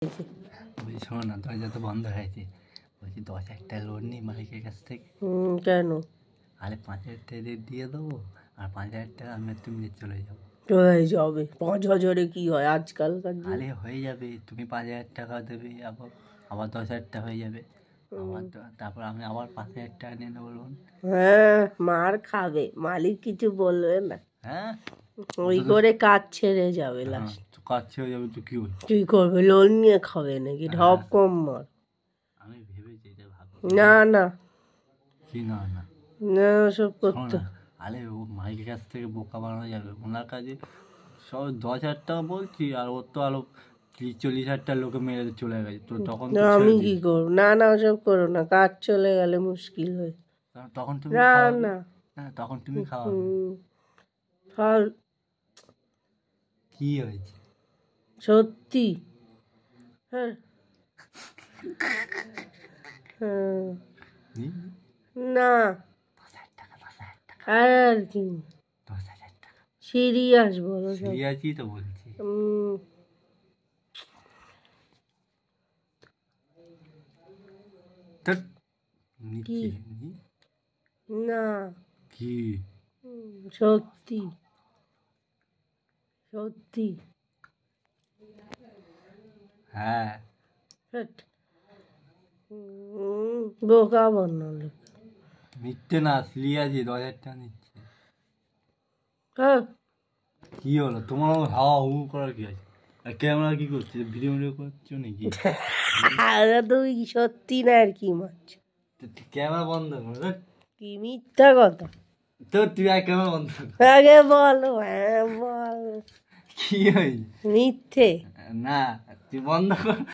বলছি শোনো না, দরজা তো বন্ধ হয়েছে, বলছি 10,000 টাকা লোন নিই মালিকের কাছ থেকে। কেন? আরে 5,000 টাকা দিয়ে দেবো, আর 5,000 টাকা আমি আর তুমি চলে যাবো। হয়ে যাবে 5,000-এ কি হয় আজকালকার দিনে? আরে হয়ে যাবে, তুমি 5,000 টাকা দেবে, আবার আবার 10,000 টাকা হয়ে যাবে, আবার তারপর আমি আবার 5,000 টাকা নিয়ে নেবো লোন। হ্যাঁ, মার খাবে, মালিক কিছু বলবে না। হ্যাঁ, ওই করে কাজ ছেড়ে যাবে হ্যাঁ, লাস্ট। তো কাজ ছেড়ে যাবে তো কি হচ্ছে? তুই করবে লোন নিয়ে খাবে নাকি? ঢপ কম মার। আমি ভেবেছি এটা ভাবছি। না না কি না না, না, সব শোনো করতে না, আরে ও মালিকের কাছ থেকে বোকা বানানো যাবে, ওনার কাছে সব 10,000 টাকা বলছি, আর ওর তো আরো 30-40,000 টাকা লোকে মেরে চলে গেছে, তো তখন তো না, ছেড়ে আমি দিবি। কি করবো? না না, ওসব করো না, কাজ চলে গেলে মুশকিল হয়। তখন তুমি না খাওয়াবে। না। হ্যাঁ, তখন তুমি খাওয়াবে। ফল কি হয়েছে? সত্যি। হ্যাঁ হ্যাঁ। হুম? না 10,000 টাকা, 10,000 টাকা, আর কি 10,000 টাকা। সিরিয়াস বলো সব। সিরিয়াসই তো বলছি। ধ্যাৎ, কি? নিচ্ছি। না কি? সত্যি সত্যি। হ্যাঁ, হ্যাট। বোকা বানালে। মিথ্যে না, সিরিয়াসই 10,000 টাকা নিচ্ছি। হ্যাঁ, কি হলো তোমার? হাওয়া হু করার কি আছে? আর ক্যামেরা কি করছে? ভিডিও ভিডিও করছো নাকি? তুমি সত্যি না আর কি মাছ? ক্যামেরা বন্ধ করো। ধ্যাৎ। কি মিথ্যা কথা? তো তুই আর ক্যামেরা বন্ধ কর। আগে বলো, হ্যাঁ বলো। কি হয়েছে? মিথ্যে। না, তুই বন্ধ কর।